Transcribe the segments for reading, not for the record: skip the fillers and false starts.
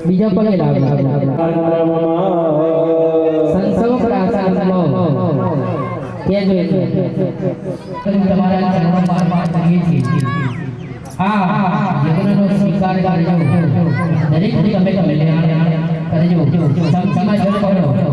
બીજા પગે સંસવ પ્રાસાદમાં કે જોઈએ તમારા ચરણોમાં પ્રાર્થના કરીએ છીએ. હા યજ્ઞનો સ્વીકાર કરજો. દરેક તમે કરજો. સમા જળ કરો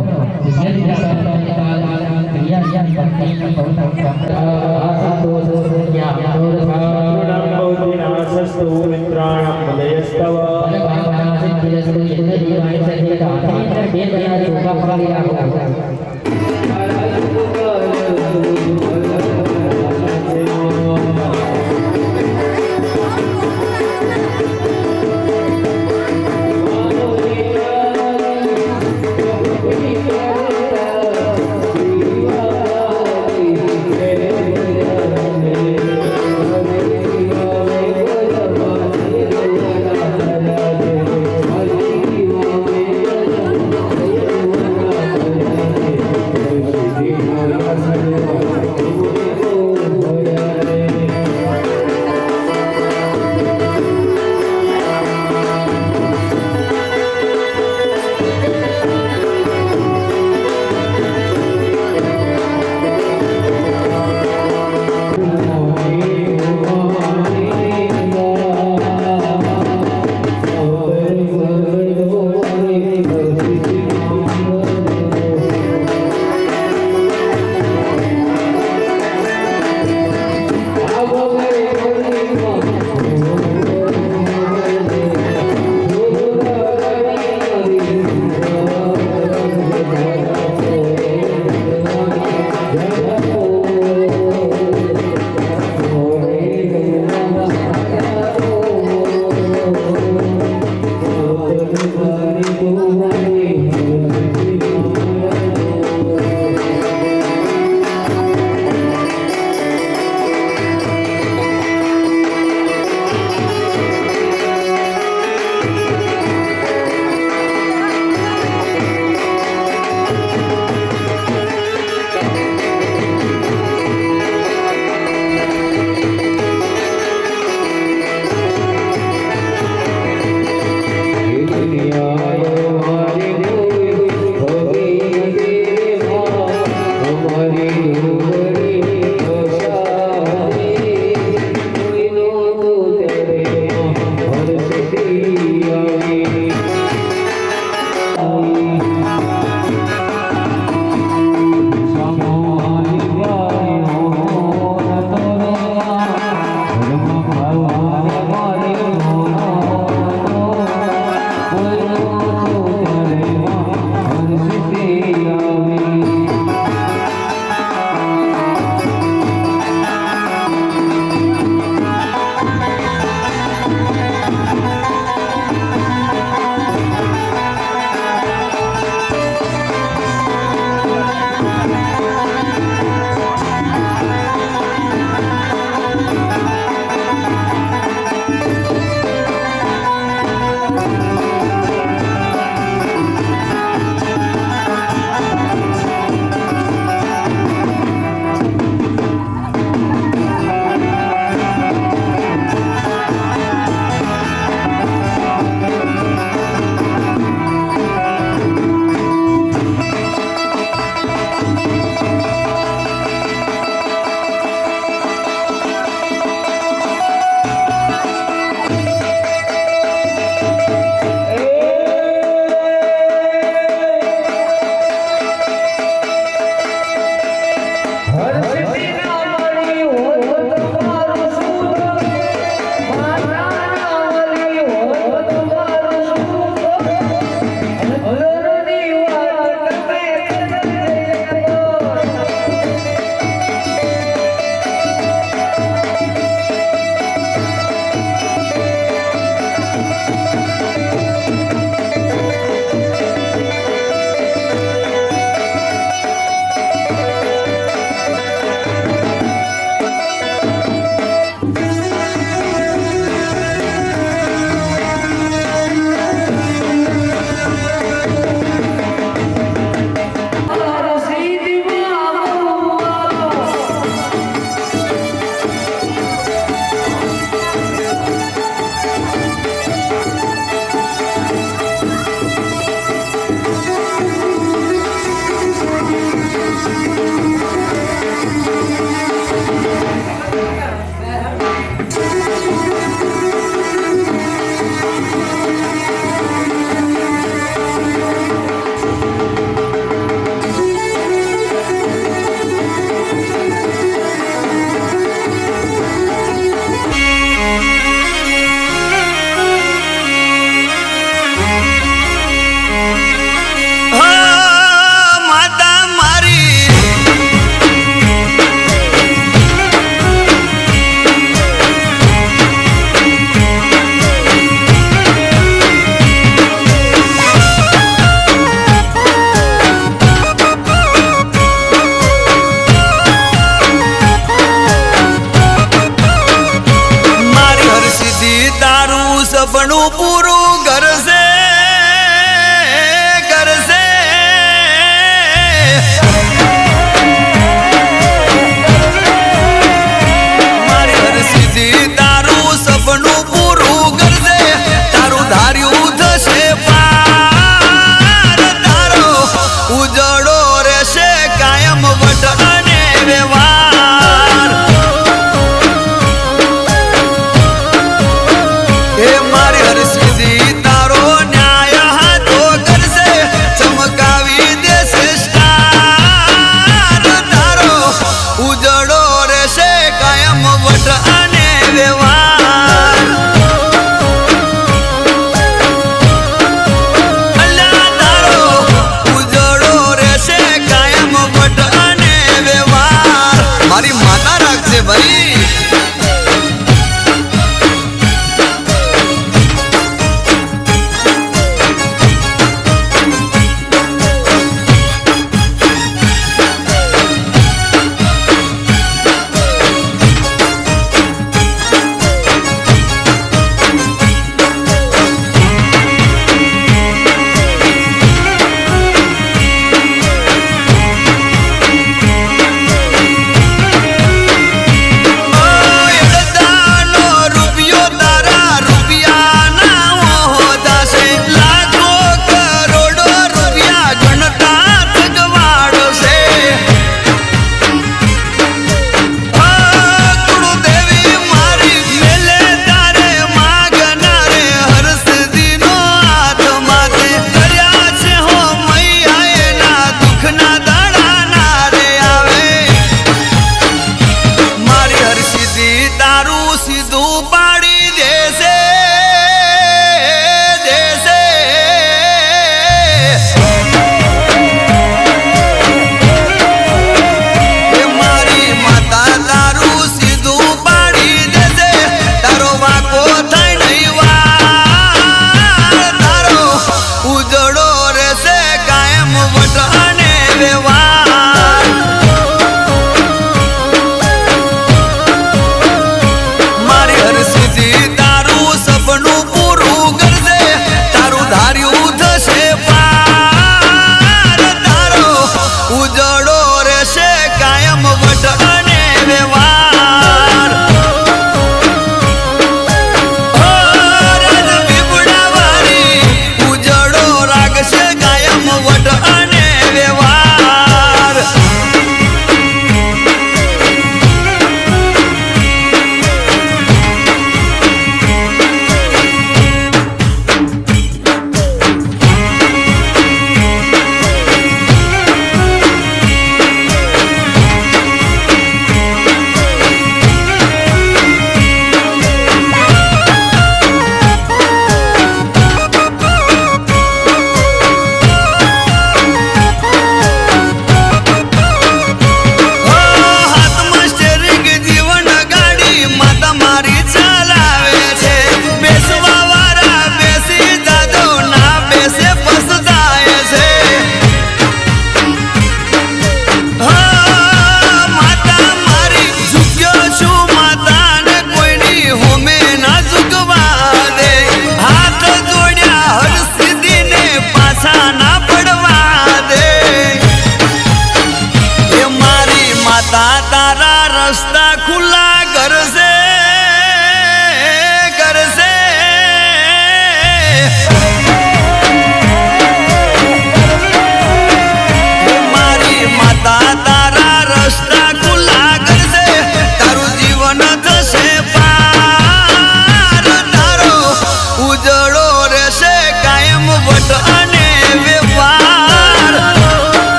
સપનું પૂરું કરશે કરશે મારી હરસિદ્ધિ તારું સપનું પૂરું કરશે તારું ધાર્યું થશે પાર તારો ઉજળો રહેશે કાયમ વટ અને વ્યવહાર એ મારી હરસિદ્ધિ તારો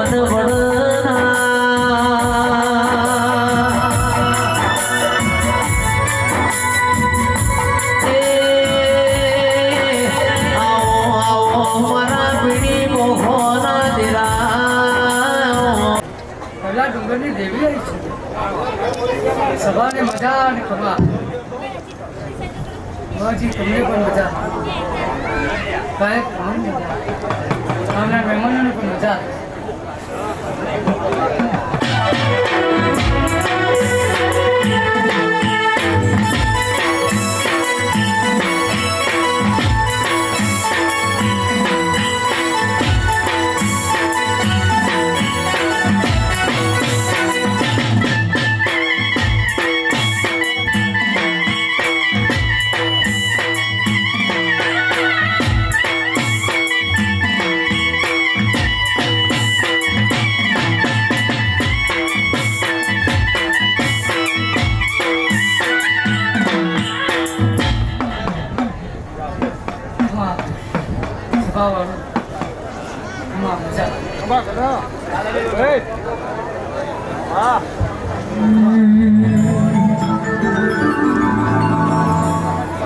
મન વડના ડુંગરની દેવી આવી છે સવારે મજા અને ખબર બાજી તમને પણ મજા કાંઈ કામ મજા ગામના મહેમાનોને પણ મજા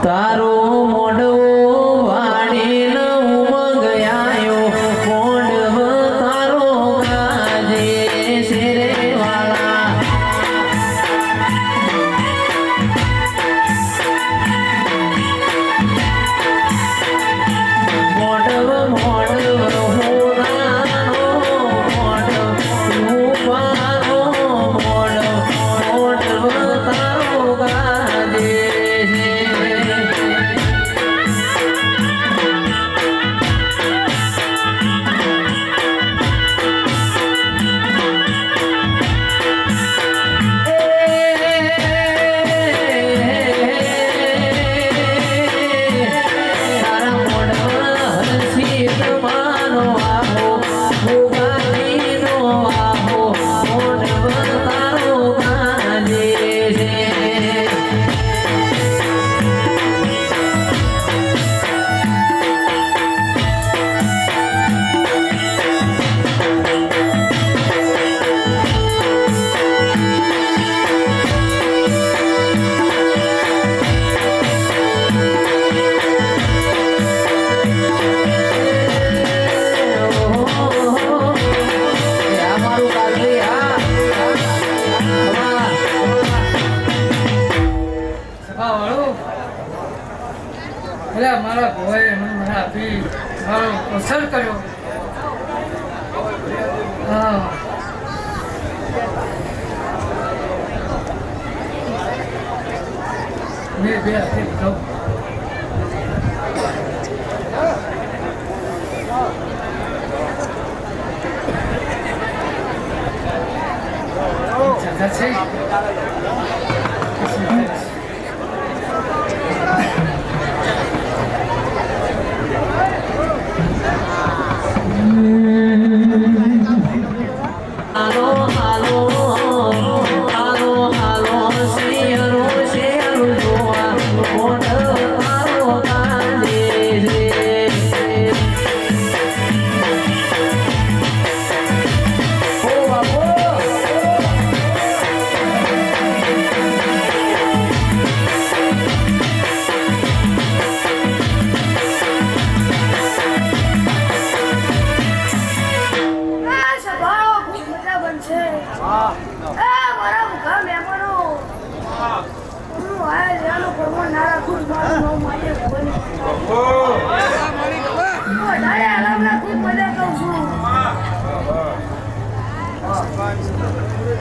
તારો મોડવો વાણીને ઉમંગ આયો મોડવ તારો ગાજે શેરે વાળા મોડવ મોડવ હોનાનો મોડવ રૂપાનો મોડવ મોડવ તારો ગાજે મારા ભોએ મને આપી મારો અસર કર્યો હા મેં બે હાથે લીધો જગા છે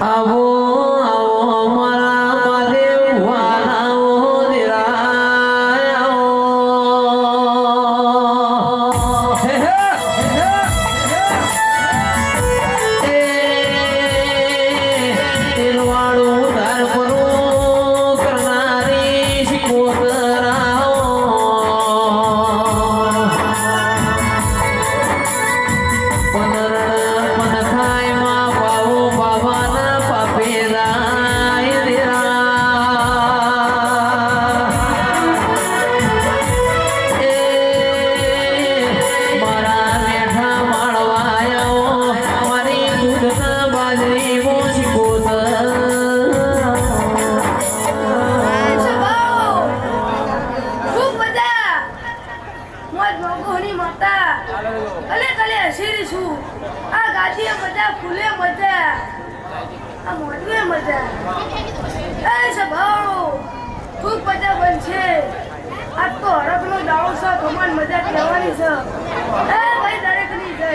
આવો આવો મારા મહાદેવ વાલાઓ દિરાયો તેલવાળું ધાર પરું કરનારી શિકોતરાઓ પનખાય માં પાવો પાવાના પાપે ગાદીએ મજા, ફૂલે મજા, આ મોઢવે મજા. એ સભાઓ ખૂબ મજા બનશે. આજ તો હરખનો દાડો છે, કમાન મજા કહેવાની છે. એ ભાઈ દરેકની જય.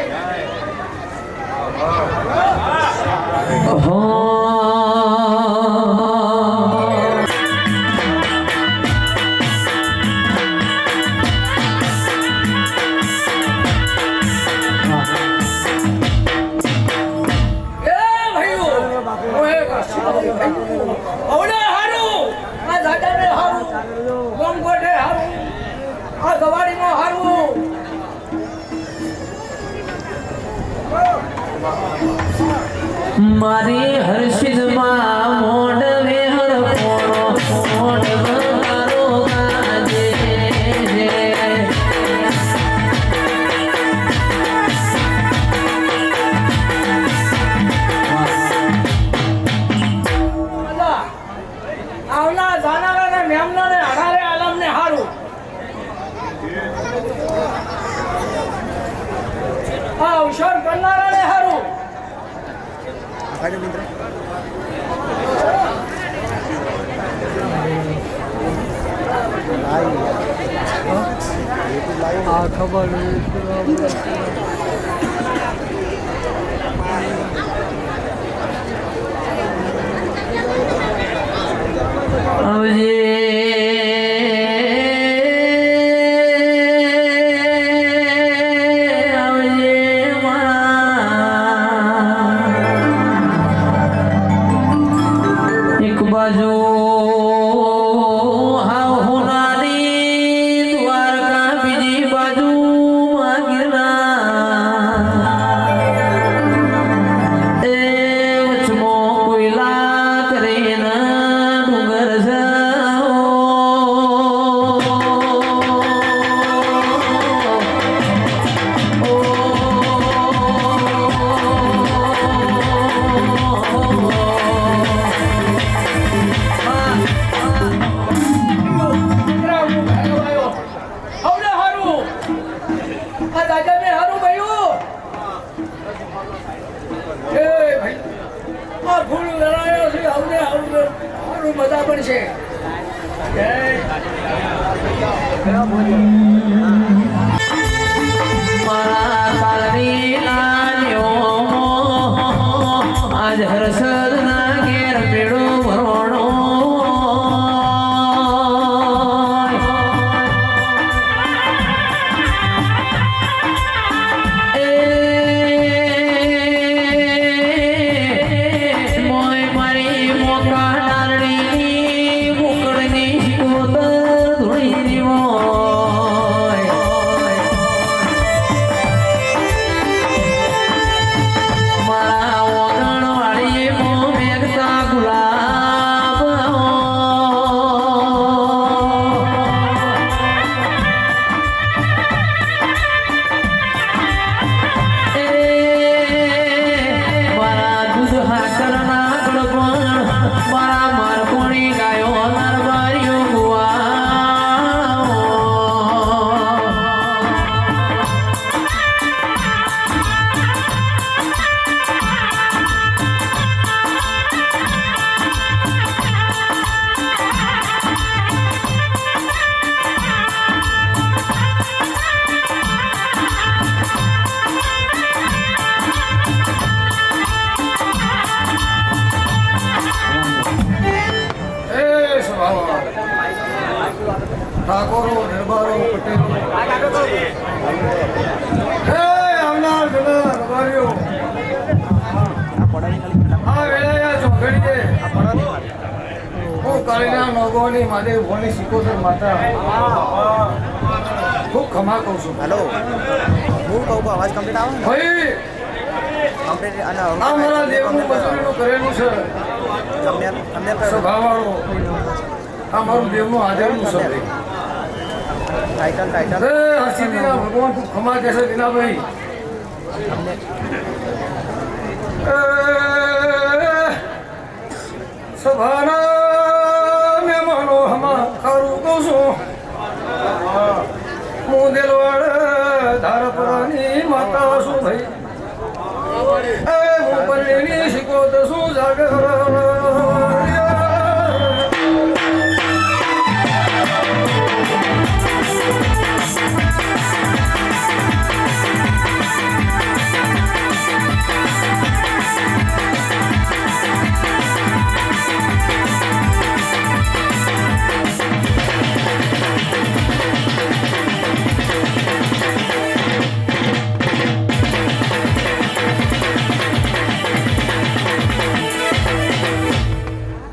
મારી હર્ષિદમાં મોઢવે હરખોણો મોઢવારો ગાજે આવના જાનારાને મેમનાને અઢારે આલમને હારું. આ અવસર કરનારાને હારું. આ ખબર આવજે આવજે મારા એક બાજુ હાવ હોનારી દ્વારકા, બીજી બાજુ ગિરનાર. એ વચમો કોઈલા કરીને ડુંગર જાઓ. મજા પણ છે. મારા કાળની નાન્યો આજ હર્ષદ ના ઘેર પેડો ભરણો. મોય મારી મોકા ડારણી મુકડની કોતર ધોઈ હોય. મારા ઓગણ વાળી મો મેઘતા ગુલાબ. એ મારા દૂધ હાકર ના ગળપણ, મારા મારકોણી ગાયો નરબારીઓ ગુવા. ઠાકોરો, દરબારો, પટેલો, આવનાર જનાર રબારીઓ, આ વેળાએ ચોઘડીએ હું કાળીના નોગોની મહાદેવ ભોની સિકોતર માતા ખૂબ ખમા કહું છું. હેલો હું કહું અવાજ કમ્પ્લીટ આવે ને ભાઈ કમ્પ્લીટ અને આ મારા દેવનું બસરીનું કરેલું છે. તમને સ્વભાવવાળો આ મારું દેવનું આદરનું છે. ટાઇટલ હસીદીના ભગવાન ખૂબ ખમા કહેશે દીનાભાઈ. સભાના મહેમાનો હમા ખારું કહું છું. હું દિલવાડ ધારપરાની માતા છું ભાઈ.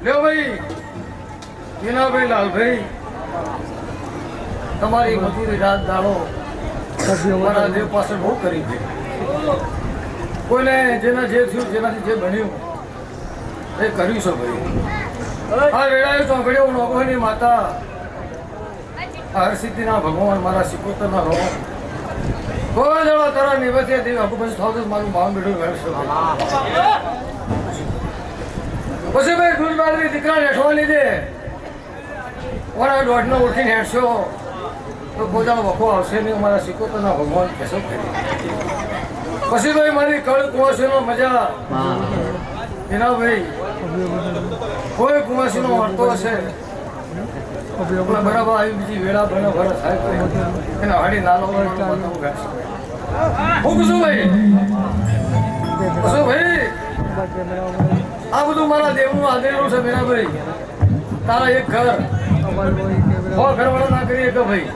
લ્યો ભાઈ મીનાભાઈ લાલભાઈ તમારી મજૂરી રાત દાડો મારા દેવ પાસે બહુ કરી છે કોઈને જેના જે થયું જેનાથી જે બન્યું એ કર્યું છે ભાઈ આ વેળાએ ચોંકડીઓ નોકોની માતા હરસિદ્ધિના ભગવાન મારા સિકોતરના ભગવાન કોઈ જણા તારા નિવેદ્ય દેવ આખું પછી થાવ મારું ભાવ બેઠું વેળશે પછી ભાઈ દૂધવાળી દીકરા હેઠવા લીધે ઓરા દોઢનો ઉઠીને હેઠશો તો પોતાનો વખો આવશે નહીં અમારા સિકોતરના ભગવાન કેશવ કરી પછી ભાઈ મારી કળ કુંવાસીનો મજા એના ભાઈ કોઈ કુંવાસીનો વર્તો હશે બરાબર આવી બીજી વેળા બને ભરત થાય એના હાડી નાનો હું કશું ભાઈ આ બધું મારા દેવનું આદેલું છે મીરાભાઈ તારા એક ઘર ઘરવાળો ના કરીએ કે ભાઈ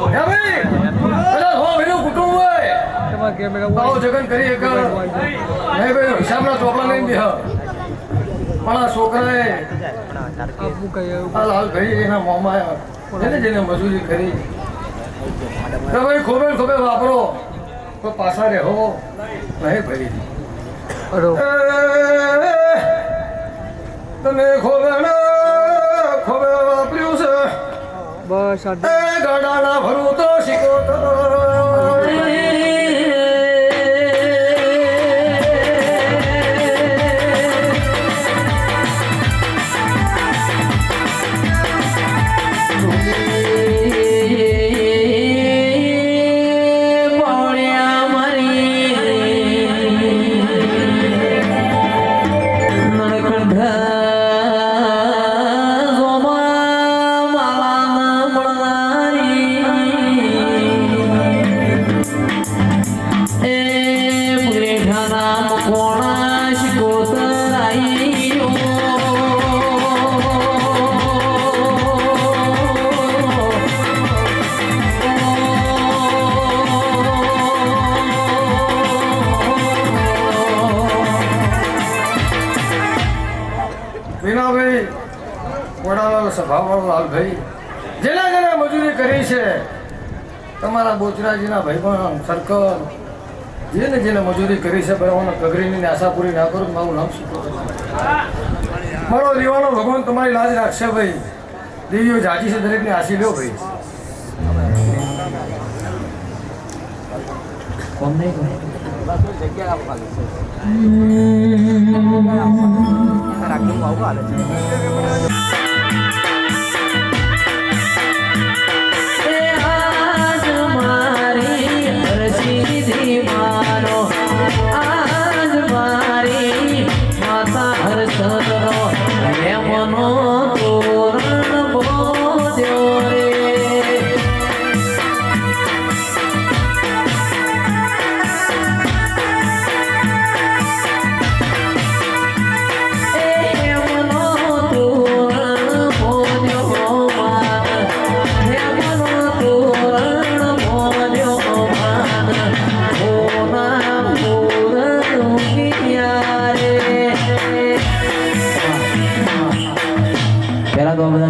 હે ભાઈ કદાચ ભાઈનું કુટુંબ હોય બાવો જગન કરીએ કે નહીં ભાઈ હિસાબના ચોપડા લઈને દે પણ આ છોકરાએ આ લાલભાઈ એના મોંમાં જેને જેને મજૂરી કરી તો ભાઈ ખોબે ખોબે વાપરો તો પાછા રહો નહીં ભાઈ તમે ખોબે વાપર્યું છે બસ ગાડાના ભરું તો શીખો તો મીનાભાઈ વડાલાલ સભાવાળો લાલભાઈ જેના જેના મજૂરી કરી છે તમારા બોચરાજીના ભાઈ પણ સર્કલ જેને જેને મજૂરી કરી છે બરાબર કગરીની આશા પૂરી ના કરું મારું નામ શીખો મારો દીવાનો ભગવાન તમારી લાજ રાખશે ભાઈ દેવીઓ જાજી છે દરેકની આશી લ્યો ભાઈ કોણ નહીં રાખીને આવું હાલે છે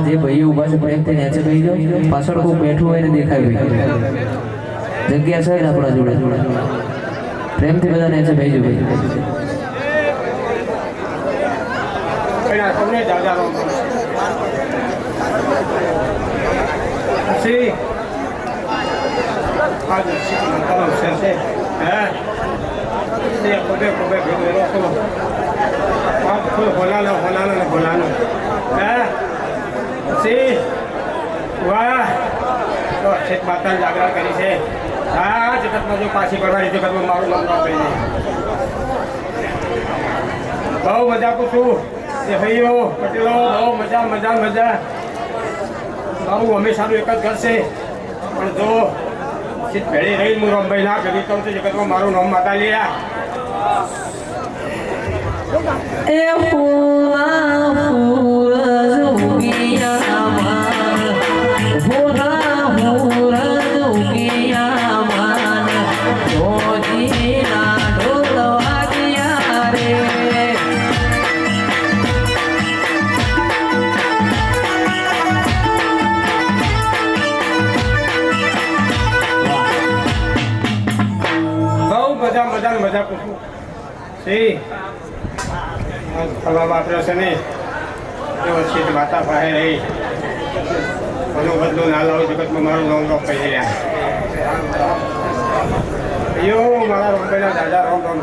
જે ભાઈઓ ઉભા છે પ્રેમથી નીચે બેસી જાઓ પાછળ કોઈ બેઠું હોય ને દેખાય જગ્યા છે આપણા જોડે પ્રેમથી બધા નીચે બેસી જાઓ Sí, વાહ તો છેક માતા જાગરણ કરી છે હા જગતમાં જો પાછી કરવાની જગતમાં મારું નામ ના કહી દે બહુ મજા પૂછું એ ભાઈઓ પટેલો બહુ મજા મજા મજા મારું હંમેશાનું એક જ ઘર છે પણ જો સીટ ભેળી રહી હું રમભાઈ ના કરી તો જગતમાં મારું નામ માતા લ્યા એ ફૂલા ફૂલ ઉગિયામાં ફૂલા ફૂલ ઉગિયામાં જોજીના ઢોલ વાગ્યા રે બહુ મજા મજા મજા પૂછું સી ફરવા વાપરે છે ને એવો સીટ વાતા પાસે રહી બધું બદલું ના લાવું જગતમાં મારું નામ રોપ કહી રહ્યા યો મારા રોમભાઈના દાદા રોમ રોમ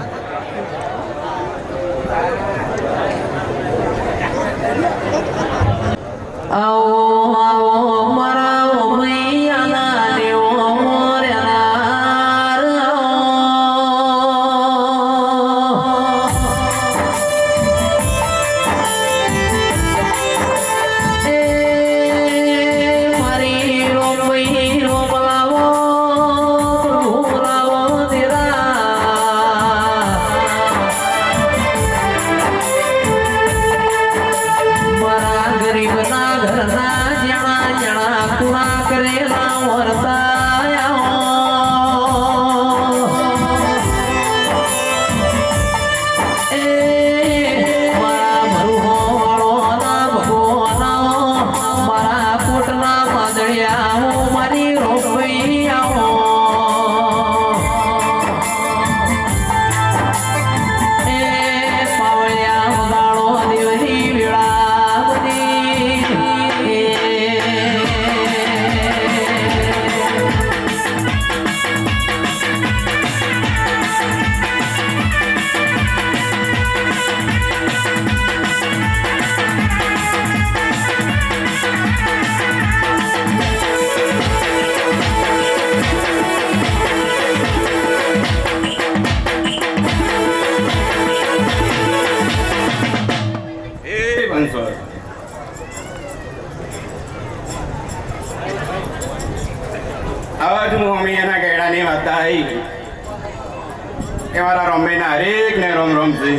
આવો આવો મારા મૈયાના દેવો આવાજ હું અમે એના ગેડાની વાત આવી કે મારા રમભાઈના હરેક ને રોમ રોમ છે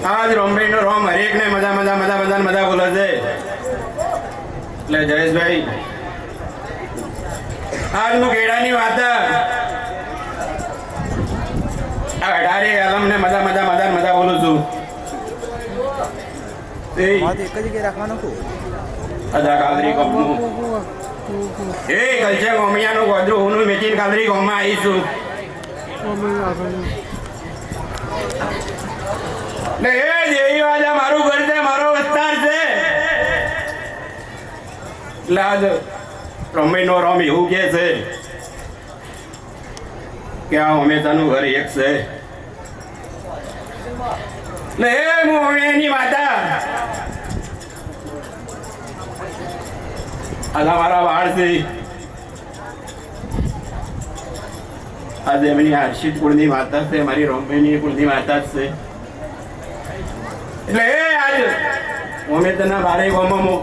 આજ રમભાઈ નો રોમ હરેક ને મજા મજા મજા મજા મજા બોલે છે એટલે જયેશભાઈ આજ હું ગેડાની વાત આ 18 આલમ ને મજા મજા મજા મજા બોલું છું એક જ જગ્યાએ રાખવાનું છું અદા કાદરી કોમનું એ કલચે ગોમિયાનું ગોદરું હું મેચીન કાદરી ગોમાં આવીશું ને એ જેવી વાજા મારું ઘર છે મારો વિસ્તાર છે એટલે આજ રમણીનો રમ એવું કે છે કે આ હંમેશાનું ઘર એક છે એટલે એ હું એની માતા આલા મારા વાળ છે આજે એમની હર્ષિત કુળની માતા છે મારી રમભાઈની કુળની માતા છે એટલે એ આજ અમે તેના બારે ગામમાં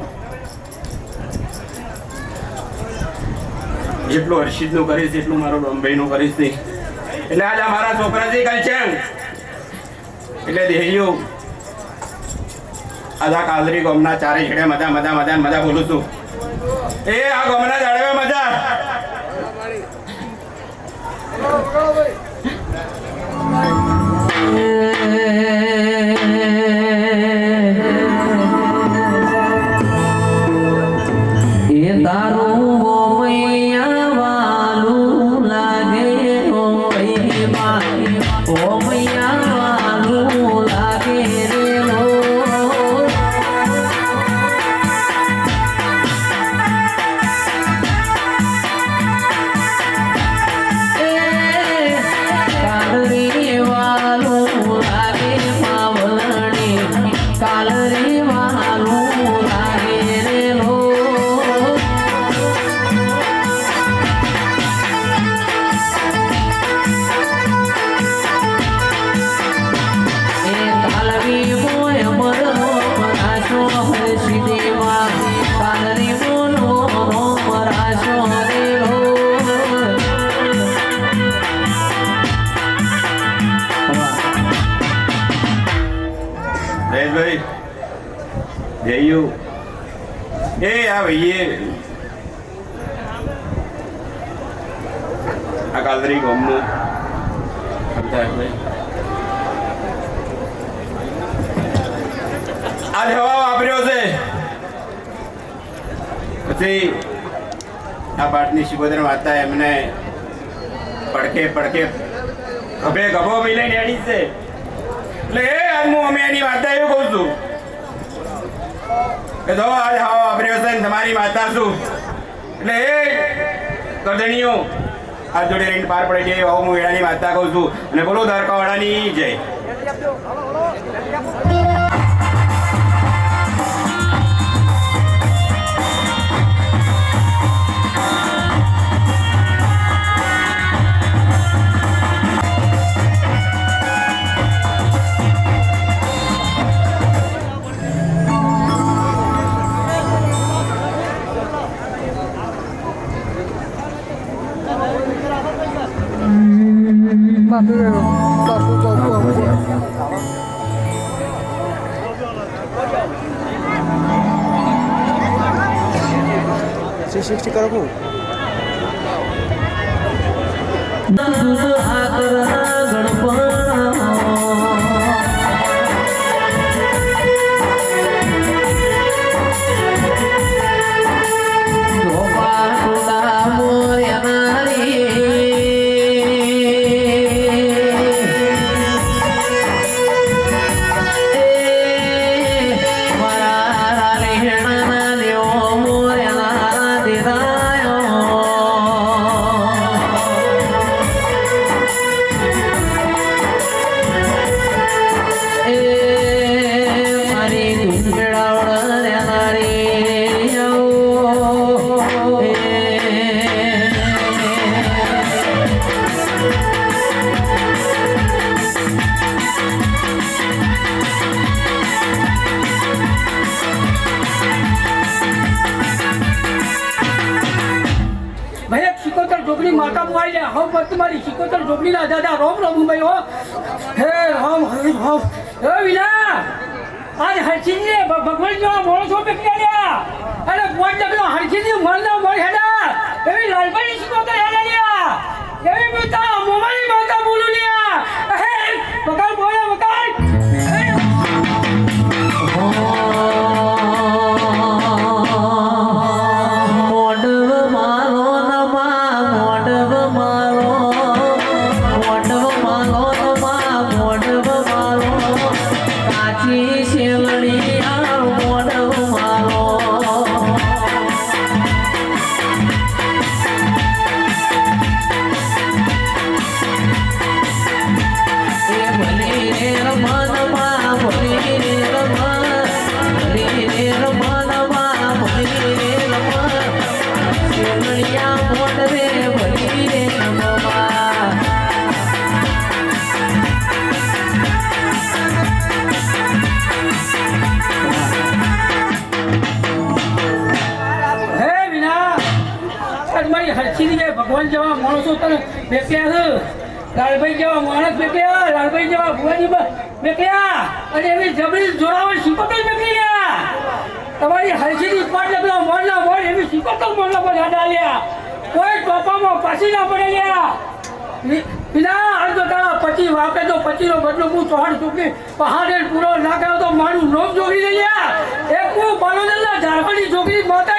જેટલું હર્ષિતનું કરીશ એટલું મારું રમભાઈનું કરીશ નહીં એટલે આજ મારા છોકરાથી કલચંગ એટલે દેહીઓ આધા કાલરી ગામના ચારે છેડે મજા મજા મજા મજા બોલું છું એ આ ગામના જાળવે મજા એ તારું મૈયા વાલું લાગે ઓ મૈયા વાલું લાગે રે જયું એ આ ભાઈએ આ કાલદરી ગામનું આ જવાબ વાપર્યો છે પછી આ પાઠની શિકોદર માતા એમને પડકે ગભે ગભો મિલાઈને એડી છે એટલે એ આજ હું અમે એની વાર્તા એવું કહું છું કે જો આજ હવા વાપર્યો છે ને તમારી માતા શું એટલે એ ગરદણીઓ આ જોડે રહીને પાર પડી જાય હું વેળાની વાર્તા કહું છું અને બોલો દ્વારકાવાળાની જય. C60 કરવું માતા મુઆઈ લે હમ મત મારી શિકોતર જોગણીના દાદા રોમ રોમ ભાઈ હો હે રામ હરે રામ હે વિના આજ હરચીને ભગવાન જો મોળો છો પેકલા લ્યા અરે પોટ ડગલો હરચીની મરના મોળ હેડા એવી લાલભાઈ શિકોતર હેડા લ્યા એવી માતા મોમાની માતા બોલું લ્યા હે બકાલ બોલે બકાલ ભગવાન જેવા માણસો તને બેક્યા છે લાલભાઈ જેવા માણસ બેક્યા લાલભાઈ જેવા ભુવાજી બેક્યા અને એવી જબરી જોરાવર શિકોતર બેકી ગયા તમારી હરસીની પાટ લગલા મોરના મોર એવી શિકોતર મોરના પર ડાલ્યા કોઈ ટોપામાં પાછી ના પડે ગયા વિના અડધો તારા પછી વાપે તો પછીનો બદલો હું ચૌહાણ ચૂકી પહાડે પૂરો ના કર્યો તો મારું નોમ જોગી ગયા એક હું બાલોદરના ઝારખંડી છોકરી માતા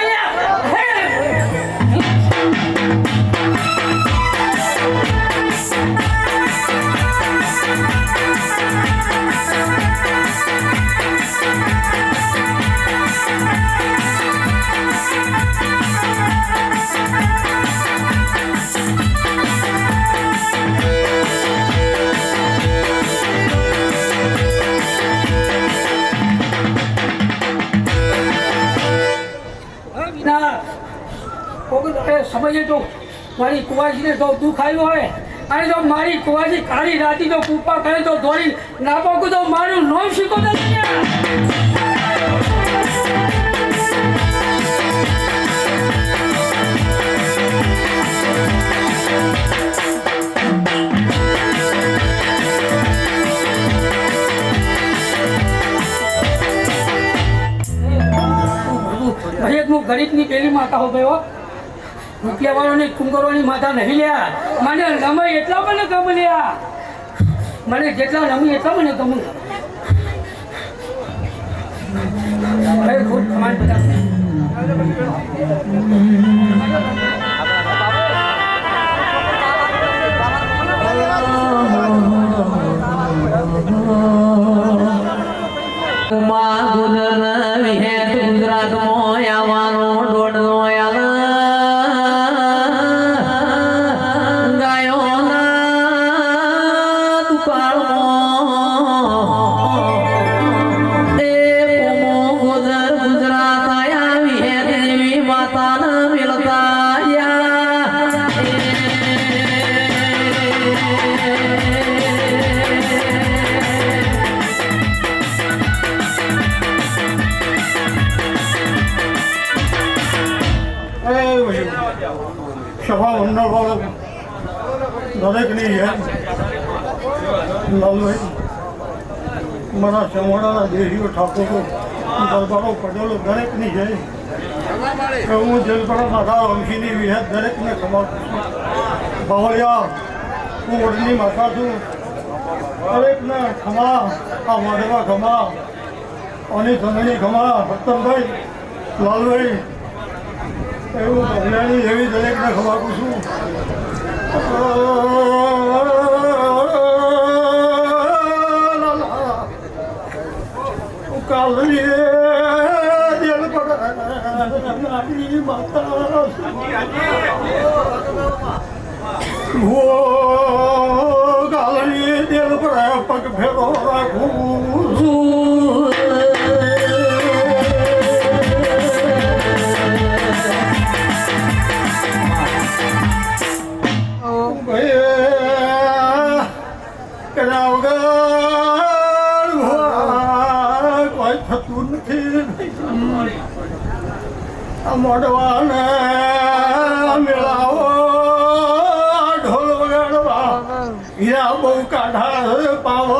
સમજે તો મારી કુવાજીને તો દુઃખ આવ્યું હોય અને જો મારી કુવાજી કાળી રાતી તો કૂપા કરે તો દોડી ના પાકું તો મારું નોમ શીખો ગરીબની પેલી માતા હો ગયો રૂપિયા વાળોની કુંગરવાની માતા નહીં લ્યા મને ગમે એટલા મને ગમે લ્યા મને જેટલા રમી એટલા મને ગમું ખુદ ખમાન બધા ગુજરાતમાં આવવાનો દોડનો ગાયોના દુકાળમાં એ પોમો ગુજરાત આયા વિહે દેવી માતાના મિલતા સભા મંડળ વાળો દરેકની છે લાલભાઈ મારા ચવાડાના દેશીઓ ઠાકોરો દરબારો પટેલો દરેકની છે હું જેલપરા માતા વંશીની વિહેત દરેકને ખબર બાવળિયા હું ઓળની માતા છું દરેકને ખમા આ માધવા ખમા અને સમયની ખમા સત્તમભાઈ લાલભાઈ એવું બગડાની એવી દરેકને ખબર છું કાલની દિલ પર માતા કાલની દિલ પર પગ ફેરો રાખું છું મોડવાને મેળાવો ઢોલ વગાડવા હીરા બહુ કાઢા પાવો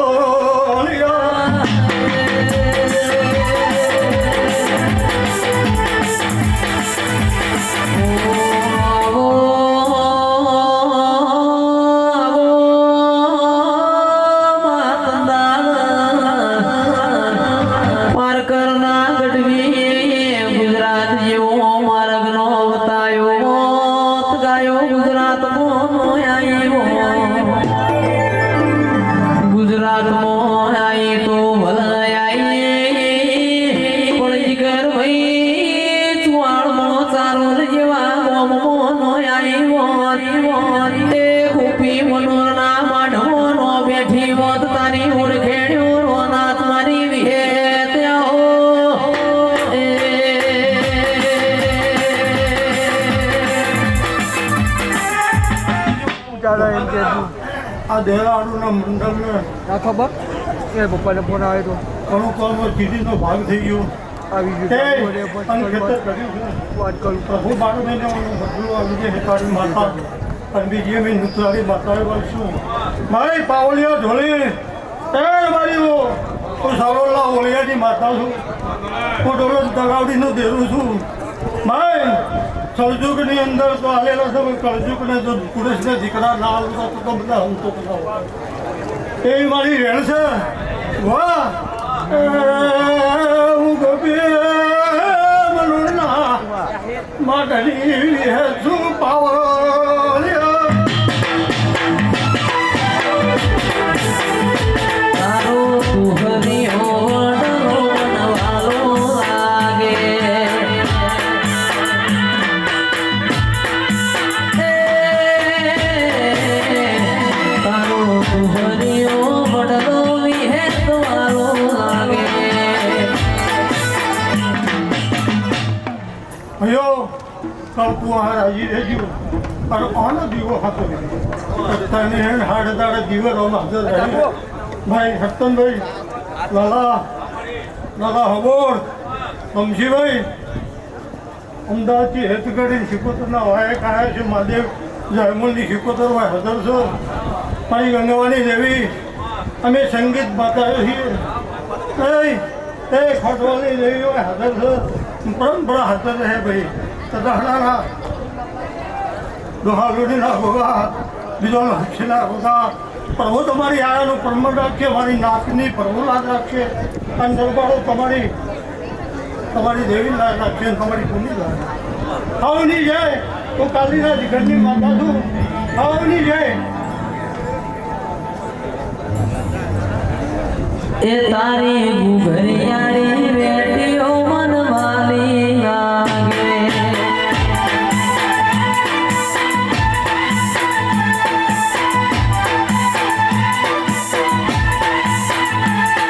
આ દેરાડુના મંડળને ના ખબર એ પપ્પાને ફોન આવે તો ઘણું કામ કીધીનો ભાગ થઈ ગયો આવી ગયું પ્રભુ બાળકને બધું વિજય હેતાળી માતા અને બીજી મેં નૃત્યાળી માતાએ બોલશું મારી પાવલીઓ ઢોલી એ મારી હું સારોલા ઓળિયાની માતા છું હું દરરોજ તગાવડીનું દેરું છું ભાઈ કળજુગની અંદર તો આવેલા છે કળજુગને જો પુરુષને દીકરા ના આવતા તો બધા હમતો બધા એ મારી રેણ છે વાહ હું ગોપી મનુના માગણી હે શું પાવલિયા રાજી રહેજો અને આનો દીવો હતો તને હાડ દાડે દીવો હાજર રહે ભાઈ હસ્તનભાઈ લાલા લાલા હબોર વંશીભાઈ અમદાવાદથી હેતગઢી શિકોતરના વાયક આવ્યા છે મહાદેવ જયમુલની શિકોતર વાય હાજર છો મારી ગંગાવાની દેવી અમે સંગીત માતા છીએ એ ખોટવાની દેવી હાજર છે परंपरा हाथ है भाई सदा दोहागुड़ी ना होगा બીજો લક્ષના હોગા પ્રભુ તમારી આયાનું પરમણ રાખે મારી નાકની પ્રભુ લાગ રાખે અને દરબારો તમારી દેવી લાગ રાખે તમારી પુની લાગ આવની જાય તો કાલીના ઘરની માતા છું આવની જાય એ તારી ઘરિયાળી બેટીઓ મન વાલી લાગે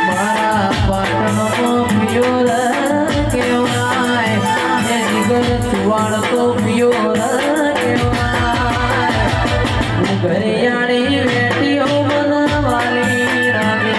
મારા પાટણનો પિયોર કેવાય એ જીગર ચુવાડતો પિયોર કેવાય ઘરિયાળી બેટીઓ મન વાલી લાગે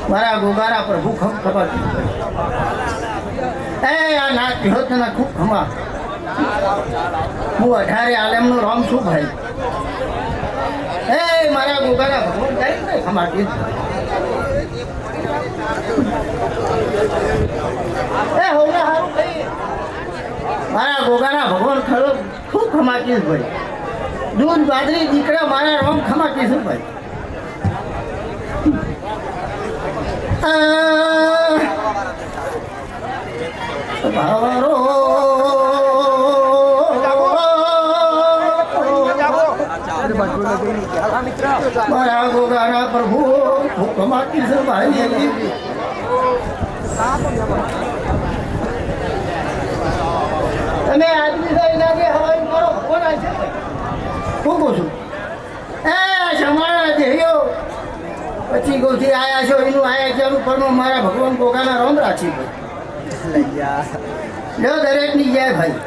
મારા ગોગારા પ્રભુ ખબર એ આ નાક વિહોતના ખૂબ ખમા હું 18 આલમનો રામ છું ભાઈ એ મારા ગોગારા ભગવાન કઈ નહીં ખમાતી એ હોના હારું કઈ મારા ગોગારા ભગવાન ખરો ખૂબ ખમાતી ભાઈ દૂધ બાદરી દીકરા મારા રામ ખમાતી છું ભાઈ ભાવરો મારા ગોગાના પ્રભુ હુકમાતી છે ભાઈ તમે આદમી થઈ લાગે હવાઈ મારો ફોન આવે છે હું કહું છું એ સમાણા દેહ્યો પછી ગોથી આયા છો એનું આયા છે એનું પરનો મારા ભગવાન ગોગાના રામ રાખી ભાઈ લો દરેકની જય ભાઈ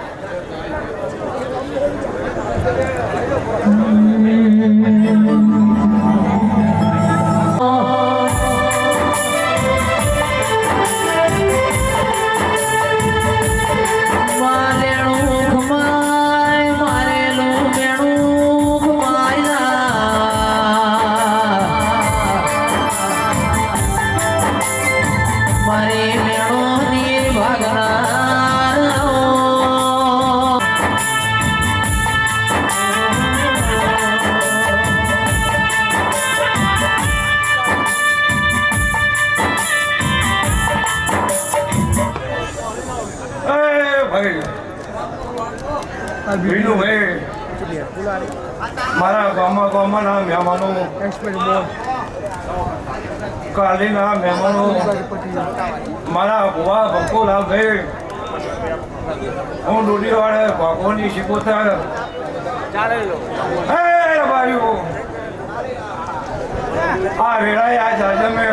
મારા ગામના મહેમાનો કાલીના મહેમાનો મારા ભુવા ભક્કોલાલભાઈ હું ડોડીવાળે ભગવાનની શિકોતર હે ભાઈઓ આ વેળાએ આ જાજમે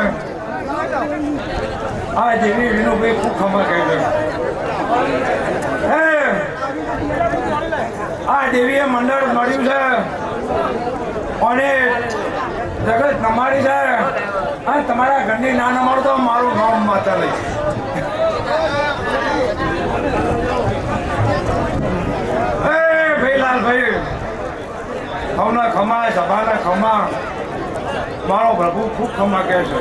આ દેવી વિનુભાઈ ખૂબ ખમા કહે છે આ દેવીએ મંડળ મળ્યું છે અને જગત નમાડી છે અને તમારા ઘરની ના નમાડો તો મારું નામ માતા લઈ ભાઈ લાલભાઈ ખમના ખમા સભાના ખમા મારો પ્રભુ ખૂબ ખમા કહે છે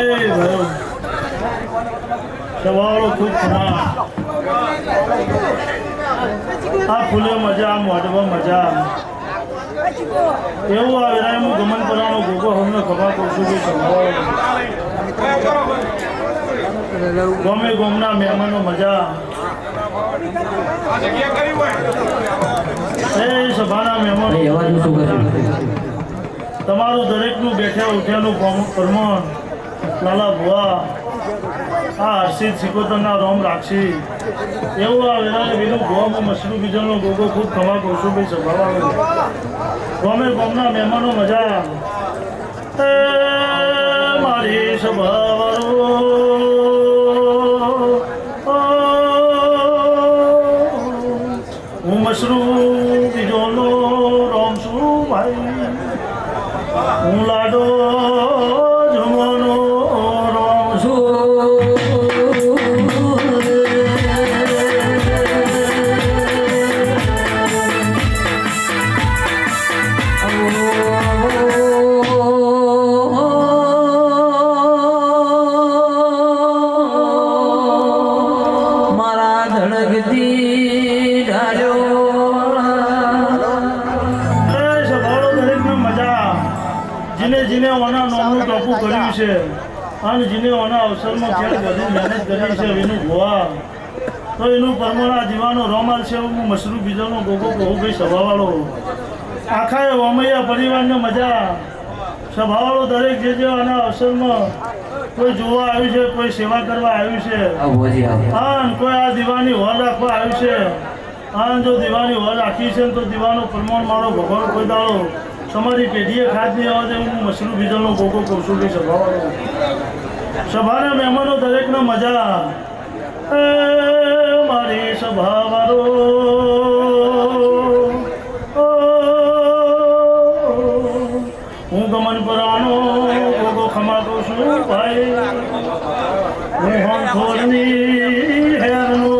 ભાઈ સવાળો ખૂબ ખરા આ ફૂલે મજા મોઢવા મજા એવું આ વેરાય હું ગમન કરવાનો ગોગો હમને ખબર કરશું કે ગમે ગમના મહેમાનો મજા એ સભાના મહેમાનો એવા જ શું કર્યું તમારું દરેકનું બેઠ્યા ઉઠ્યાનું પરમાણ લાલા ભુવા આ હર્ષિત સિકોતરના રોમ રાખશી એવું આ વેરાને વિનું ગોવામાં મશરૂ બીજાનો ગોગો ખૂબ ખમા કૌશુભાઈ સ્વભાવ ગમે ગમના મહેમાનો મજા એ મારી સ્વભાવ હું મશરૂ બીજોનો રોમ છું ભાઈ હું લાડો જમવાનો રોમ મારા ધડકતી જીને ઓના નોમનું ટોપું કર્યું છે અને જીને ઓના અવસરમાં ક્યાંક બધી મહેનત કરી છે એનું ગોવા તો એનું પરમોણા જીવાનો રોમાલ છે હું મશરૂ બીજાનો ગોગો કહુભાઈ સભાવાળો આખા એ ઓમૈયા પરિવારને મજા સભાવાળો દરેક જે આના અવસરમાં કોઈ જોવા આવ્યું છે કોઈ સેવા કરવા આવ્યું છે અને કોઈ આ દીવાની હોલ રાખવા આવ્યું છે અને જો દીવાની હોલ રાખી છે તો દીવાનો પરમોણ મારો ભગવાન કોઈ દાડો તમારી પેઢીએ ખાદ નહીં આવે હું મશરૂ બીજાનો ગોગો કહું છું કે સભાના મહેમાનો દરેકને મજા એ મારી સભાવાળો હું ગમન પરાનો ગોગો ખમા કહું છું ભાઈ હું હોંઠોળની હેરનો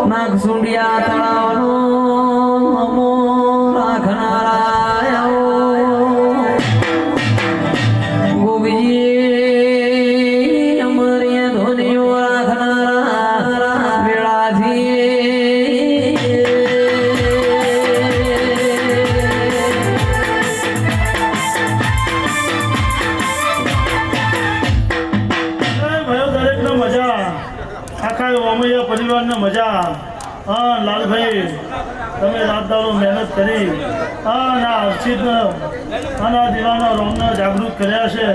નાગસુંડિયા તળાવનો અમો રાખનારા ગોગજી અમરીય ધોનીઓ રાખનારા વેળાથી ભાઈઓ દરેકને મજા આખા ઓમૈયા પરિવારને મજા હા લાલભાઈ તમે રાતદારો મહેનત કરી ના હર્ષિત અને દીવાનો રોમને જાગૃત કર્યા છે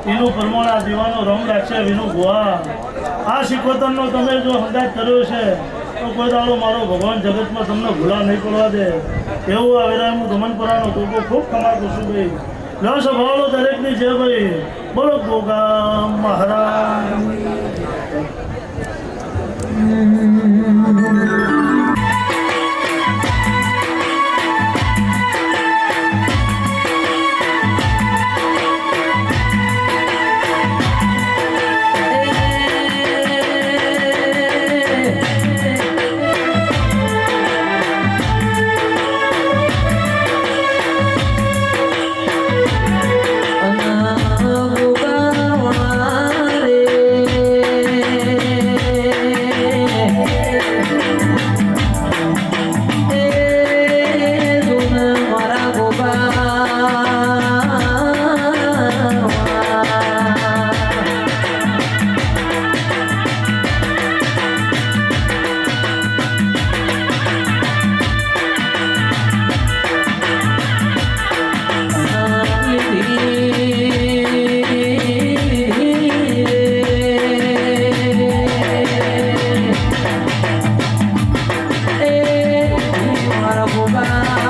એનું પ્રમાણ આ દીવાનો રોમ રાખશે એનું ગોવા આ શિકોતરનો તમે જો હંગાત કર્યો છે તો કોઈ દાડો મારો ભગવાન જગતમાં તમને ભૂલા નહીં પડવા દે એવું આ વેરાય હું ગમનપરાનો ગોગો ખૂબ કમા કરું છું ભાઈ લો સ્વભાવનો દરેકની જય ભાઈ બોલો ગોગા મહારાજ મારા